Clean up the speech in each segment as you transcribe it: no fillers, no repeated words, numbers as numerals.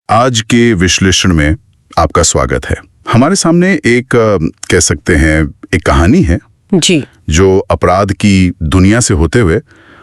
आज के विश्लेषण में आपका स्वागत है। हमारे सामने एक कह सकते हैं एक कहानी है जी, जो अपराध की दुनिया से होते हुए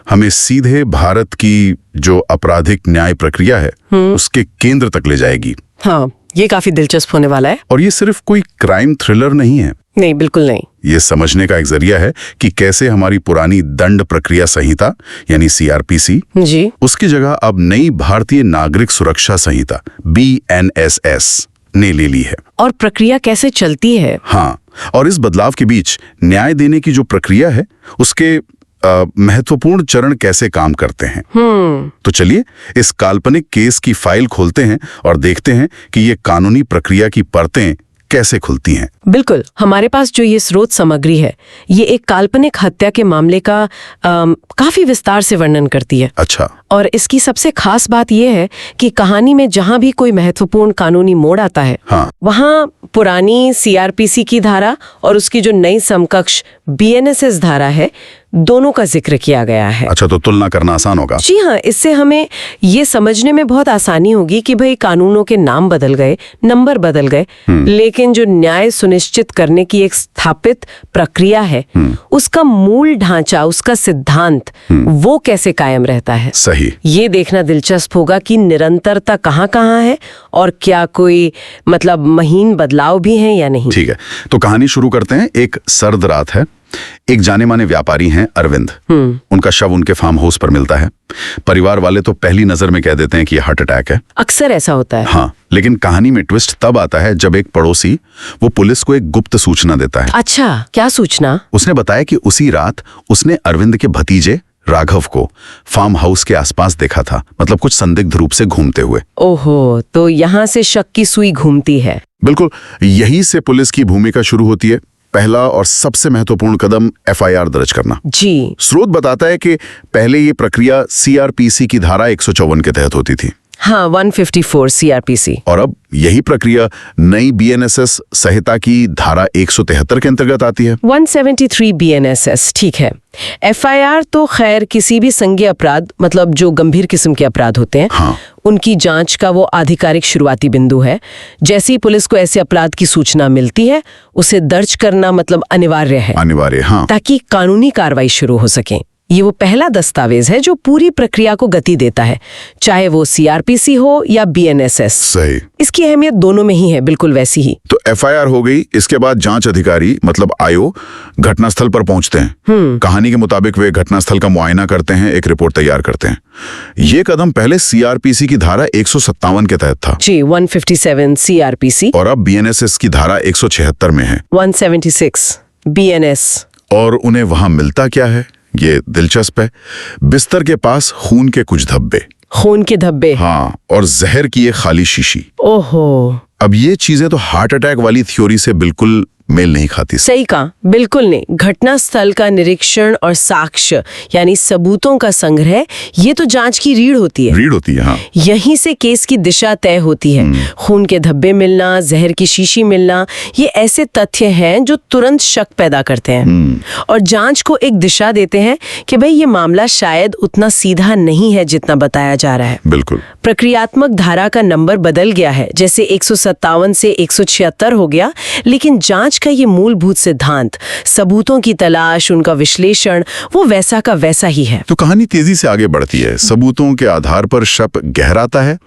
हमें सीधे भारत की जो आपराधिक न्याय प्रक्रिया है उसके केंद्र तक ले जाएगी। हाँ, ये काफी दिलचस्प होने वाला है। और ये सिर्फ कोई क्राइम थ्रिलर नहीं है, नहीं, बिल्कुल नहीं। ये समझने का एक जरिया है कि कैसे हमारी पुरानी दंड प्रक्रिया संहिता यानी सीआरपीसी जी, उसकी जगह अब नई भारतीय नागरिक सुरक्षा संहिता BNSS ने ले ली है। और प्रक्रिया कैसे चलती है। हाँ, और इस बदलाव के बीच न्याय देने की जो प्रक्रिया है उसके महत्वपूर्ण चरण कैसे काम करते हैं। तो चलिए इस काल्पनिक केस की फाइल खोलते हैं और देखते हैं कि ये कानूनी प्रक्रिया की परतें कैसे खुलती हैं। बिल्कुल, हमारे पास जो ये स्रोत सामग्री है ये एक काल्पनिक हत्या के मामले का काफी विस्तार से वर्णन करती है। अच्छा। और इसकी सबसे खास बात यह है कि कहानी में जहां भी कोई महत्वपूर्ण कानूनी मोड़ आता है, हाँ, वहां पुरानी सीआरपीसी की धारा और उसकी जो नई समकक्ष BNSS धारा है, दोनों का जिक्र किया गया है। अच्छा, तो तुलना करना आसान होगा। जी हाँ, इससे हमें ये समझने में बहुत आसानी होगी कि भाई कानूनों के नाम बदल गए, नंबर बदल गए, लेकिन जो न्याय सुनिश्चित करने की एक स्थापित प्रक्रिया है उसका मूल ढांचा, उसका सिद्धांत वो कैसे कायम रहता है। सही। ये देखना दिलचस्प होगा कि निरंतरता कहाँ है और क्या कोई मतलब महीन बदलाव भी हैं या नहीं। ठीक है, तो कहानी शुरू करते हैं। एक सर्द रात है। एक जाने माने व्यापारी हैं अरविंद। उनका शव उनके फार्म हाउस पर मिलता है। परिवार वाले तो पहली नजर में कह देते हैं कि ये हार्ट अटैक है। अक्सर ऐसा होता है। हाँ, लेकिन कहानी में ट्विस्ट तब आता है जब एक पड़ोसी वो पुलिस को एक गुप्त सूचना देता है। अच्छा, क्या सूचना? उसने बताया कि उसी रात उसने अरविंद के भतीजे राघव को फार्म हाउस के आसपास देखा था, मतलब कुछ संदिग्ध रूप से घूमते हुए। ओहो, तो यहाँ से शक की सुई घूमती है। बिल्कुल, यही से पुलिस की भूमिका शुरू होती है। पहला और सबसे महत्वपूर्ण कदम FIR दर्ज करना। जी, स्रोत बताता है कि पहले ये प्रक्रिया CRPC की धारा 154 के तहत होती थी। हाँ, 154 CRPC। और अब यही प्रक्रिया नई BNSS संहिता की धारा 173 के अंतर्गत आती है। 173 BNSS, ठीक है। FIR तो खैर किसी भी संज्ञेय अपराध, मतलब जो गंभीर किस्म के अपराध होते हैं, हाँ, उनकी जांच का वो आधिकारिक शुरुआती बिंदु है। जैसे ही पुलिस को ऐसे अपराध की सूचना मिलती है, उसे दर्ज करना मतलब अनिवार्य है। अनिवार्य, हाँ, ताकि कानूनी कार्रवाई शुरू हो सके। ये वो पहला दस्तावेज है जो पूरी प्रक्रिया को गति देता है, चाहे वो CRPC हो या BNSS। सही। इसकी अहमियत दोनों में ही है, बिल्कुल वैसी ही। तो FIR हो गई। इसके बाद जांच अधिकारी मतलब IO घटनास्थल पर पहुंचते हैं। कहानी के मुताबिक वे घटनास्थल का मुआयना करते हैं, एक रिपोर्ट तैयार करते हैं। ये कदम पहले CRPC की धारा 157 के तहत था। जी, 157 CRPC। और अब BNSS की धारा 176 में है। 176 BNS। और उन्हें वहां मिलता क्या है, ये दिलचस्प है। बिस्तर के पास खून के कुछ धब्बे। खून के धब्बे? हाँ, और जहर की एक खाली शीशी। ओहो, अब ये चीजें तो हार्ट अटैक वाली थ्योरी से बिल्कुल मेल नहीं खाती। सही कहा, बिल्कुल नहीं। घटनास्थल का निरीक्षण और साक्ष्य यानी सबूतों का संग्रह, ये तो जांच की रीढ़ होती है। रीढ़ होती है, हाँ। यहीं से केस की दिशा तय होती है। खून के धब्बे मिलना, जहर की शीशी मिलना, ये ऐसे तथ्य हैं जो तुरंत शक पैदा करते हैं और जांच को एक दिशा देते हैं कि भाई ये मामला शायद उतना सीधा नहीं है जितना बताया जा रहा है। बिल्कुल। प्रक्रियात्मक धारा का नंबर बदल गया है, जैसे 157 से 176 हो गया, लेकिन जांच का ये मूलभूत सिद्धांत, सबूतों की तलाश, उनका विश्लेषण, वो वैसा का वैसा ही है। तो कहानी तेजी से आगे बढ़ती है। सबूतों के आधार पर शक गहराता है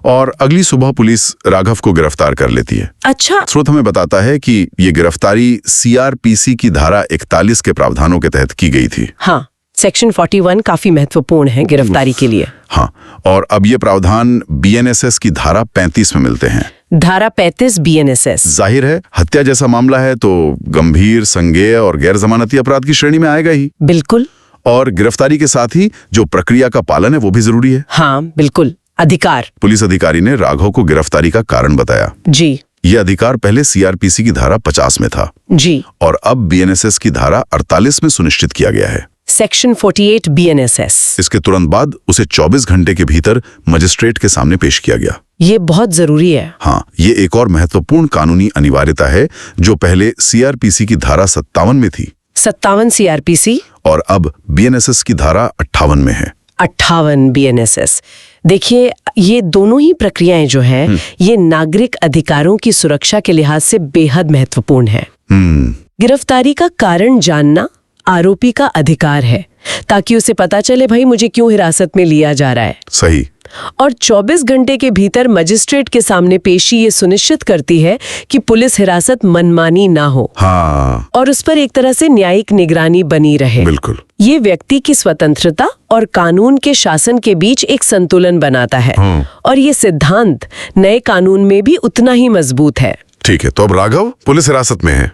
और अगली सुबह पुलिस राघव को गिरफ्तार कर लेती है। अच्छा। स्रोत हमें बताता है कि ये गिरफ्तारी CRPC की धारा 41 के प्रावधानों के तहत की गई थी। हाँ, सेक्शन 41 काफी महत्वपूर्ण है गिरफ्तारी के लिए। हाँ, और अब ये प्रावधान BNSS की धारा 35 में मिलते हैं। धारा 35 BNSS। जाहिर है हत्या जैसा मामला है तो गंभीर, संज्ञेय और गैर जमानती अपराध की श्रेणी में आएगा ही। बिल्कुल। और गिरफ्तारी के साथ ही जो प्रक्रिया का पालन है वो भी जरूरी है। हाँ, बिल्कुल। अधिकार। पुलिस अधिकारी ने राघव को गिरफ्तारी का कारण बताया। जी। ये अधिकार पहले CRPC की धारा 50 में था। जी। और अब BNSS की धारा 48 में सुनिश्चित किया गया है। Section 48 BNSS। इसके तुरंत बाद उसे 24 घंटे के भीतर मजिस्ट्रेट के सामने पेश किया गया। ये बहुत जरूरी है। हाँ, ये एक और महत्वपूर्ण कानूनी अनिवार्यता है जो पहले CRPC की धारा 57 में थी। 57 CRPC और अब BNSS की धारा 58 में है। 58 BNSS। देखिए, ये दोनों ही प्रक्रियाएं जो है ये नागरिक अधिकारों की सुरक्षा के लिहाज से बेहद महत्वपूर्ण है। गिरफ्तारी का कारण जानना आरोपी का अधिकार है, ताकि उसे पता चले भाई मुझे क्यों हिरासत में लिया जा रहा है। सही। और 24 घंटे के भीतर मजिस्ट्रेट के सामने पेशी ये सुनिश्चित करती है कि पुलिस हिरासत मनमानी ना हो। हाँ। और उस पर एक तरह से न्यायिक निगरानी बनी रहे। बिल्कुल। ये व्यक्ति की स्वतंत्रता और कानून के शासन के बीच एक संतुलन बनाता है। और ये सिद्धांत नए कानून में भी उतना ही मजबूत है। ठीक है, तो अब राघव पुलिस हिरासत में है,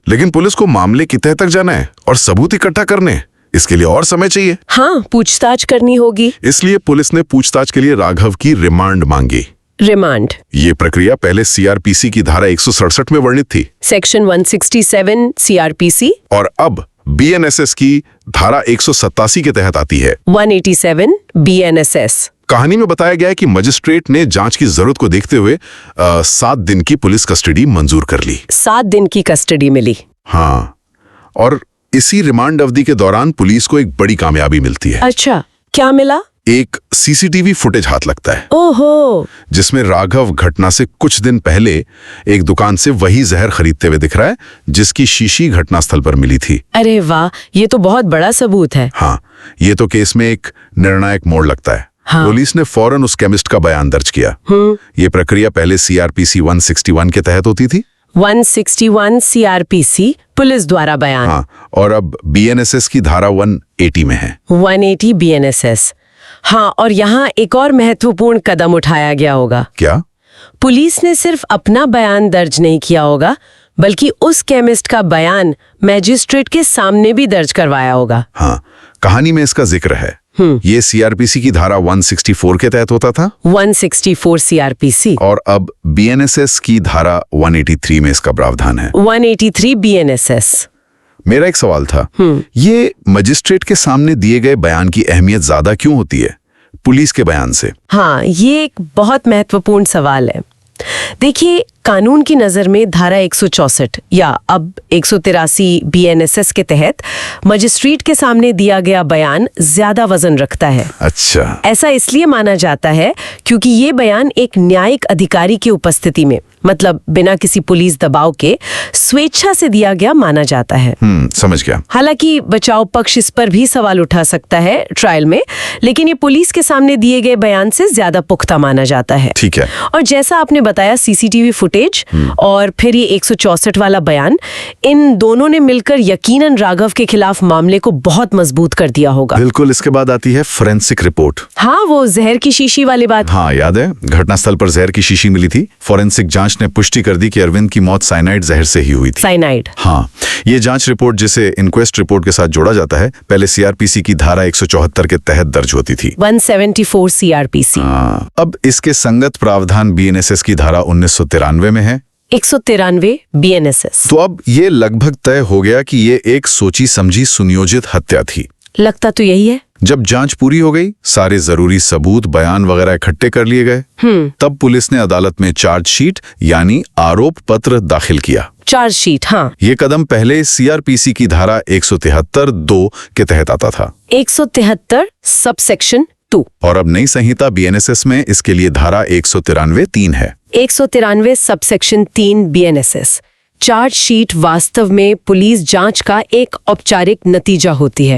लेकिन पुलिस को मामले की तह तक जाना है और सबूत इकट्ठा करने, इसके लिए और समय चाहिए। हाँ, पूछताछ करनी होगी। इसलिए पुलिस ने पूछताछ के लिए राघव की रिमांड मांगी। रिमांड, ये प्रक्रिया पहले सीआरपीसी की धारा 167 में वर्णित थी, सेक्शन 167 सीआरपीसी, और अब बीएनएसएस की धारा 187 के तहत आती है, 187 बीएनएसएस। कहानी में बताया गया है कि मजिस्ट्रेट ने जांच की जरूरत को देखते हुए 7 दिन की पुलिस कस्टडी मंजूर कर ली। 7 दिन की कस्टडी मिली। हाँ, और इसी रिमांड अवधि के दौरान पुलिस को एक बड़ी कामयाबी मिलती है। अच्छा, क्या मिला? एक सीसीटीवी फुटेज हाथ लगता है। ओहो, जिसमें राघव घटना से कुछ दिन पहले एक दुकान से वही जहर खरीदते हुए दिख रहा है जिसकी शीशी घटनास्थल पर मिली थी। अरे वाह, ये तो बहुत बड़ा सबूत है। हाँ, ये तो केस में एक निर्णायक मोड़ लगता है। हाँ। पुलिस ने फौरन उस केमिस्ट का बयान दर्ज किया। ये प्रक्रिया पहले सीआरपीसी 161 के तहत होती थी। 161 सीआरपीसी पुलिस द्वारा बयान। हाँ, और अब बीएनएसएस की धारा 180 में है। 180 बीएनएसएस। हाँ, और यहाँ एक और महत्वपूर्ण कदम उठाया गया होगा। क्या? पुलिस ने सिर्फ अपना बयान दर्ज नहीं किया होगा, बल्कि उस केमिस्ट का बयान मैजिस्ट्रेट के सामने भी दर्ज करवाया होगा। हाँ, कहानी में इसका जिक्र है। ये सीआरपीसी की धारा 164 के तहत होता था। 164 सीआरपीसी। और अब बीएनएसएस की धारा 183 में इसका प्रावधान है। 183 बीएनएसएस। मेरा एक सवाल था, ये मजिस्ट्रेट के सामने दिए गए बयान की अहमियत ज्यादा क्यों होती है पुलिस के बयान से? हाँ, ये एक बहुत महत्वपूर्ण सवाल है। देखिए, कानून की नजर में धारा 164 या अब 183 बीएनएसएस के तहत मजिस्ट्रेट के सामने दिया गया बयान ज्यादा वजन रखता है। अच्छा। ऐसा इसलिए माना जाता है क्योंकि ये बयान एक न्यायिक अधिकारी की उपस्थिति में, मतलब बिना किसी पुलिस दबाव के, स्वेच्छा से दिया गया माना जाता है। समझ गया। हालांकि बचाव पक्ष इस पर भी सवाल उठा सकता है ट्रायल में, लेकिन ये पुलिस के सामने दिए गए बयान से ज्यादा पुख्ता माना जाता है। ठीक है। और जैसा आपने बताया, सीसीटीवी फुटेज और फिर ये 164 वाला बयान, इन दोनों ने मिलकर यकीनन राघव के खिलाफ मामले को बहुत मजबूत कर दिया होगा। बिल्कुल। इसके बाद आती है फोरेंसिक रिपोर्ट। हाँ, वो जहर की शीशी वाली बात। हाँ, याद है, घटनास्थल पर जहर की शीशी मिली थी। फोरेंसिक जांच ने पुष्टि कर दी कि अरविंद की मौत साइनाइड जहर से ही हुई थी। साइनाइड। हाँ, ये जांच रिपोर्ट, जिसे इंक्वेस्ट रिपोर्ट के साथ जोड़ा जाता है, पहले सीआरपीसी की धारा 174 के तहत दर्ज होती थी। 174 सीआरपीसी। अब इसके संगत प्रावधान बीएनएसएस की धारा 1993 में है। 193 बीएनएसएस। तो अब ये लगभग तय हो गया कि ये एक सोची समझी सुनियोजित हत्या थी। लगता तो यही है। जब जांच पूरी हो गई, सारे जरूरी सबूत, बयान वगैरह इकट्ठे कर लिए गए, तब पुलिस ने अदालत में चार्जशीट यानी आरोप पत्र दाखिल किया। चार्जशीट, हाँ। ये कदम पहले सीआरपीसी की धारा 173(2) के तहत आता था। 173 सबसेक्शन 2। और अब नई संहिता बीएनएसएस में इसके लिए धारा 193(3) है। 193 सबसेक्शन 3 बीएनएसएस। चार्जशीट वास्तव में पुलिस जांच का एक औपचारिक नतीजा होती है।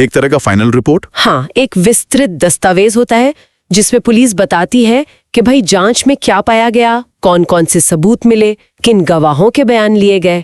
एक तरह का फाइनल रिपोर्ट। हाँ, एक विस्तृत दस्तावेज होता है जिसमें पुलिस बताती है कि भाई जांच में क्या पाया गया, कौन कौन से सबूत मिले, किन गवाहों के बयान लिए गए,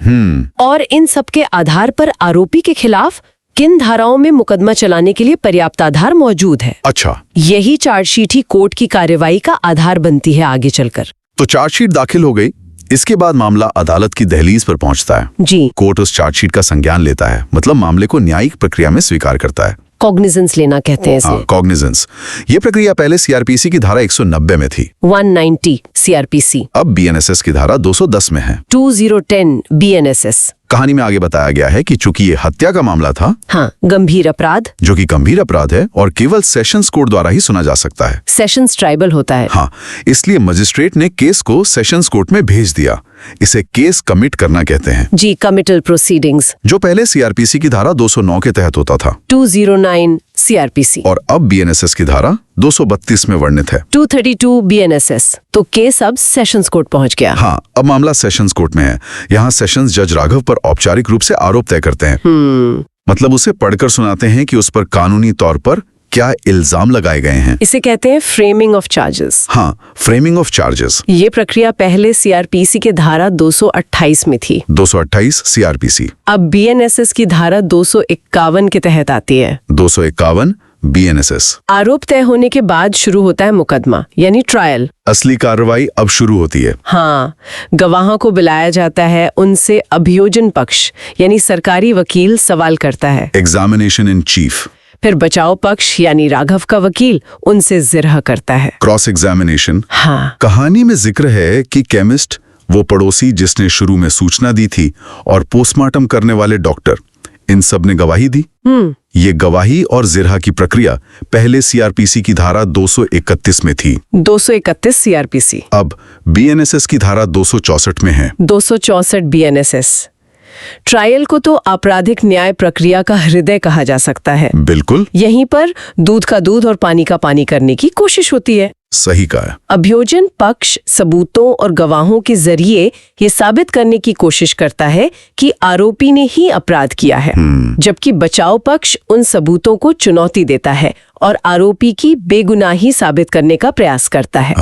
और इन सब के आधार पर आरोपी के खिलाफ किन धाराओं में मुकदमा चलाने के लिए पर्याप्त आधार मौजूद है। अच्छा। यही चार्जशीट ही कोर्ट की कार्यवाही का आधार बनती है आगे चलकर। तो चार्जशीट दाखिल हो गई, इसके बाद मामला अदालत की दहलीज पर पहुंचता है। जी। कोर्ट उस चार्जशीट का संज्ञान लेता है, मतलब मामले को न्यायिक प्रक्रिया में स्वीकार करता है। कॉग्निजेंस लेना कहते हैं इसे। कॉग्निजेंस। ये प्रक्रिया पहले सीआरपीसी की धारा 190 में थी। 190 सीआरपीसी। अब बीएनएसएस की धारा 210 में है। 2010 बीएनएसएस। कहानी में आगे बताया गया है कि चूंकि ये हत्या का मामला था, हाँ, गंभीर अपराध, जो कि गंभीर अपराध है और केवल सेशंस कोर्ट द्वारा ही सुना जा सकता है। सेशंस ट्राइबल होता है। हाँ, इसलिए मजिस्ट्रेट ने केस को सेशंस कोर्ट में भेज दिया। इसे केस कमिट करना कहते हैं। जी, कमिटल प्रोसीडिंग्स, जो पहले सीआरपीसी की धारा 209 के तहत होता था। 209 सीआरपीसी और अब बीएनएसएस की धारा 232 में वर्णित है। 232 बीएनएसएस। तो केस अब सेशंस कोर्ट पहुंच गया। हाँ, अब मामला सेशंस कोर्ट में है। यहाँ सेशंस जज राघव पर औपचारिक रूप से आरोप तय करते हैं। मतलब उसे पढ़कर सुनाते हैं कि उस पर कानूनी तौर पर क्या इल्जाम लगाए गए हैं। इसे कहते हैं फ्रेमिंग ऑफ चार्जेस। हाँ, फ्रेमिंग ऑफ चार्जेस। ये प्रक्रिया पहले सीआरपीसी के धारा 228 में थी। 228 सीआरपीसी। अब बीएनएसएस की धारा 251 के तहत आती है। 251 बीएनएसएस। आरोप तय होने के बाद शुरू होता है मुकदमा, यानी ट्रायल। असली कार्रवाई अब शुरू होती है। हाँ, गवाहों को बुलाया जाता है, उनसे अभियोजन पक्ष यानी सरकारी वकील सवाल करता है। Examination in chief. फिर बचाव पक्ष यानी राघव का वकील उनसे जिरह करता है। Cross examination. हाँ, कहानी में जिक्र है कि केमिस्ट, वो पड़ोसी जिसने शुरू में सूचना दी थी, और पोस्टमार्टम करने वाले डॉक्टर, इन सब ने गवाही दी। ये गवाही और जिरह की प्रक्रिया पहले सीआरपीसी की धारा 231 में थी। 231 सीआरपीसी। अब बीएनएसएस की धारा 264 में है। 264 बीएनएसएस। ट्रायल को तो आपराधिक न्याय प्रक्रिया का हृदय कहा जा सकता है। बिल्कुल। यहीं पर दूध का दूध और पानी का पानी करने की कोशिश होती है। सही कहा। अभियोजन पक्ष सबूतों और गवाहों के जरिए ये साबित करने की कोशिश करता है कि आरोपी ने ही अपराध किया है, जबकि बचाव पक्ष उन सबूतों को चुनौती देता है और आरोपी की बेगुनाही साबित करने का प्रयास करता है।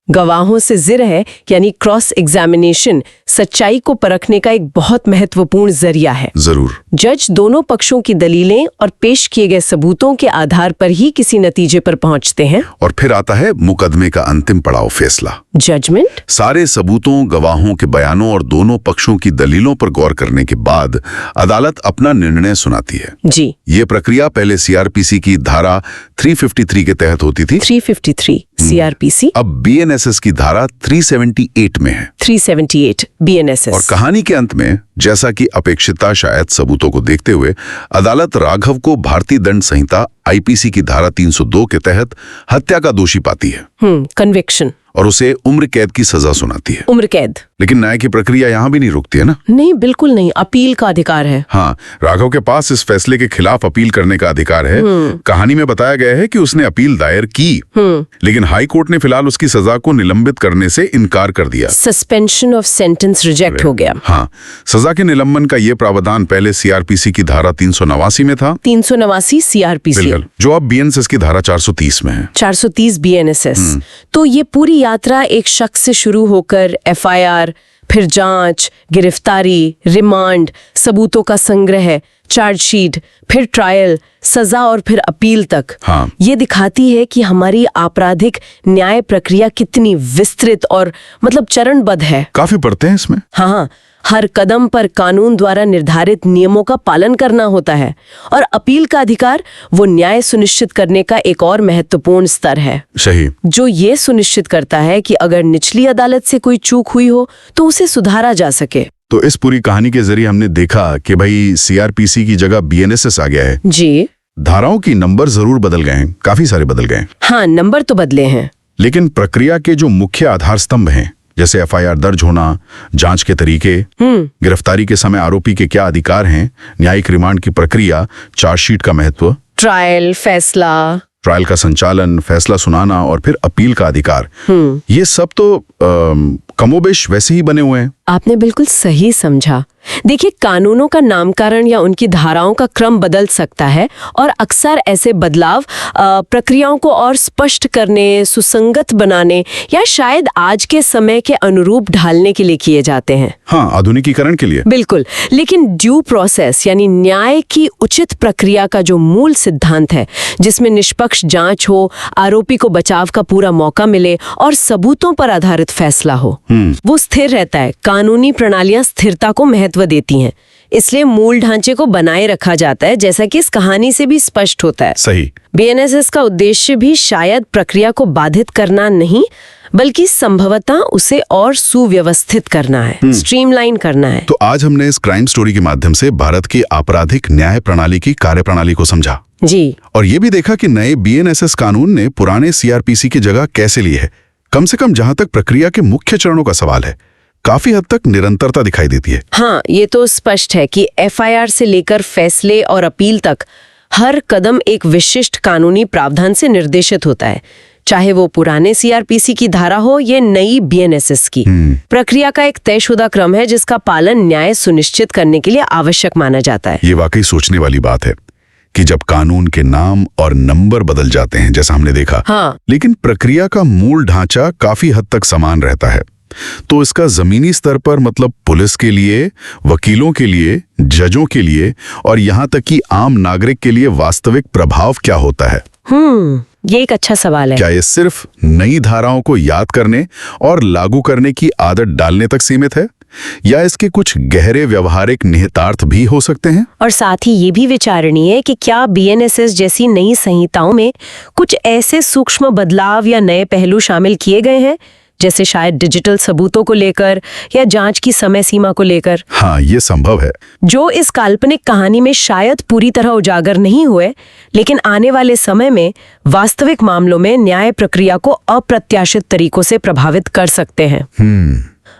गवाहों से जिरह यानी क्रॉस एग्जामिनेशन सच्चाई को परखने का एक बहुत महत्वपूर्ण जरिया है। जरूर। जज दोनों पक्षों की दलीलें और पेश किए गए सबूतों के आधार पर ही किसी नतीजे पर पहुंचते हैं। और फिर आता है मुकदमे का अंतिम पड़ाव, फैसला, जजमेंट। सारे सबूतों, गवाहों के बयानों और दोनों पक्षों की दलीलों पर गौर करने के बाद अदालत अपना निर्णय सुनाती है। जी। ये प्रक्रिया पहले सीआरपीसी की धारा 353 के तहत होती थी। 353 सीआरपीसी। अब बीएनएसएस की धारा 378 में है। 378 बीएनएसएस। और कहानी के अंत में, जैसा कि अपेक्षित था शायद सबूतों को देखते हुए, अदालत राघव को भारतीय दंड संहिता आईपीसी की धारा 302 के तहत हत्या का दोषी पाती है। कन्विक्शन। और उसे उम्र कैद की सजा सुनाती है। उम्र कैद। लेकिन न्याय की प्रक्रिया यहाँ भी नहीं रुकती है ना? नहीं, बिल्कुल नहीं। अपील का अधिकार है। हाँ, राघव के पास इस फैसले के खिलाफ अपील करने का अधिकार है। कहानी में बताया गया है कि उसने अपील दायर की, लेकिन हाई कोर्ट ने फिलहाल उसकी सजा को निलंबित करने से इनकार कर दिया। सस्पेंशन ऑफ सेंटेंस रिजेक्ट हो गया। हाँ, सजा के निलंबन का ये प्रावधान पहले सीआरपीसी की धारा 389 में था। 389 सीआरपीसी, जो अब बीएनएसएस की धारा 430 में है। 430 बीएनएसएस। तो ये पूरी यात्रा एक शख्स से शुरू होकर एफआईआर, फिर जांच, गिरफ्तारी, रिमांड, सबूतों का संग्रह, चार्जशीट, फिर ट्रायल, सजा और फिर अपील तक। हाँ। ये दिखाती है कि हमारी आपराधिक न्याय प्रक्रिया कितनी विस्तृत और मतलब चरणबद्ध है। काफी पढ़ते हैं इसमें। हाँ, हर कदम पर कानून द्वारा निर्धारित नियमों का पालन करना होता है, और अपील का अधिकार वो न्याय सुनिश्चित करने का एक और महत्वपूर्ण स्तर है। सही। जो ये सुनिश्चित करता है कि अगर निचली अदालत से कोई चूक हुई हो तो उसे सुधारा जा सके। तो इस पूरी कहानी के जरिए हमने देखा कि भाई सीआरपीसी की जगह बीएनएसएस आ गया है। जी। धाराओं की नंबर जरूर बदल गए हैं, काफी सारे बदल गए हैं। हाँ, नंबर तो बदले हैं, लेकिन प्रक्रिया के जो मुख्य आधार स्तंभ हैं, जैसे एफआईआर दर्ज होना, जांच के तरीके, गिरफ्तारी के समय आरोपी के क्या अधिकार हैं, न्यायिक रिमांड की प्रक्रिया, चार्जशीट का महत्व, ट्रायल, फैसला, ट्रायल का संचालन, फैसला सुनाना और फिर अपील का अधिकार, ये सब तो कमोबेश वैसे ही बने हुए हैं। आपने बिल्कुल सही समझा। देखिए, कानूनों का नामकरण या उनकी धाराओं का क्रम बदल सकता है, और अक्सर ऐसे बदलाव प्रक्रियाओं को और स्पष्ट करने, सुसंगत बनाने या शायद आज के समय के अनुरूप ढालने के लिए किए जाते हैं। हाँ, आधुनिकीकरण के लिए। बिल्कुल। लेकिन ड्यू प्रोसेस यानी न्याय की उचित प्रक्रिया का जो मूल सिद्धांत है, जिसमें निष्पक्ष जांच हो, आरोपी को बचाव का पूरा मौका मिले और सबूतों पर आधारित फैसला हो, वो स्थिर रहता है। कानूनी प्रणालियां स्थिरता को महत्व देती हैं, इसलिए मूल ढांचे को बनाए रखा जाता है, जैसा कि इस कहानी से भी स्पष्ट होता है। सही। बीएनएसएस का उद्देश्य भी शायद प्रक्रिया को बाधित करना नहीं, बल्कि संभवतः उसे और सुव्यवस्थित करना है, स्ट्रीमलाइन करना है। तो आज हमने इस क्राइम स्टोरी के माध्यम से भारत की आपराधिक न्याय प्रणाली की कार्यप्रणाली को समझा। जी। और ये भी देखा कि नए बीएनएसएस कानून ने पुराने सीआरपीसी की जगह कैसे ली है। कम से कम जहां तक प्रक्रिया के मुख्य चरणों का सवाल है, काफी हद तक निरंतरता दिखाई देती है। हाँ, ये तो स्पष्ट है कि एफआईआर से लेकर फैसले और अपील तक हर कदम एक विशिष्ट कानूनी प्रावधान से निर्देशित होता है, चाहे वो पुराने सीआरपीसी की धारा हो या नई बीएनएसएस की। प्रक्रिया का एक तयशुदा क्रम है जिसका पालन न्याय सुनिश्चित करने के लिए आवश्यक माना जाता है। ये वाकई सोचने वाली बात है कि जब कानून के नाम और नंबर बदल जाते हैं, जैसा हमने देखा, हाँ। लेकिन प्रक्रिया का मूल ढांचा काफी हद तक समान रहता है, तो इसका जमीनी स्तर पर मतलब पुलिस के लिए, वकीलों के लिए, जजों के लिए और यहाँ तक कि आम नागरिक के लिए वास्तविक प्रभाव क्या होता है? ये एक अच्छा सवाल है। क्या ये सिर्फ नई धाराओं को याद करने और लागू करने की आदत डालने तक सीमित है, या इसके कुछ गहरे व्यवहारिक निहितार्थ भी हो सकते हैं? और साथ ही ये भी विचारणीय है कि क्या बीएनएसएस जैसी नई संहिताओं में कुछ ऐसे सूक्ष्म बदलाव या नए पहलू शामिल किए गए हैं, जैसे शायद डिजिटल सबूतों को लेकर या जांच की समय सीमा को लेकर? हाँ, ये संभव है। जो इस काल्पनिक कहानी में शायद पूरी तरह उजागर नहीं हुए, लेकिन आने वाले समय में वास्तविक मामलों में न्याय प्रक्रिया को अप्रत्याशित तरीकों से प्रभावित कर सकते हैं।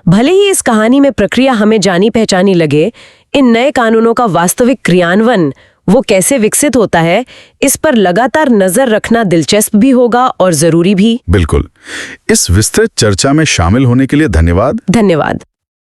भले ही इस कहानी में प्रक्रिया हमें जानी पहचानी लगे, इन नए कानूनों का वास्तविक क्रियान्वयन वो कैसे विकसित होता है, इस पर लगातार नजर रखना दिलचस्प भी होगा और जरूरी भी। बिल्कुल। इस विस्तृत चर्चा में शामिल होने के लिए धन्यवाद। धन्यवाद।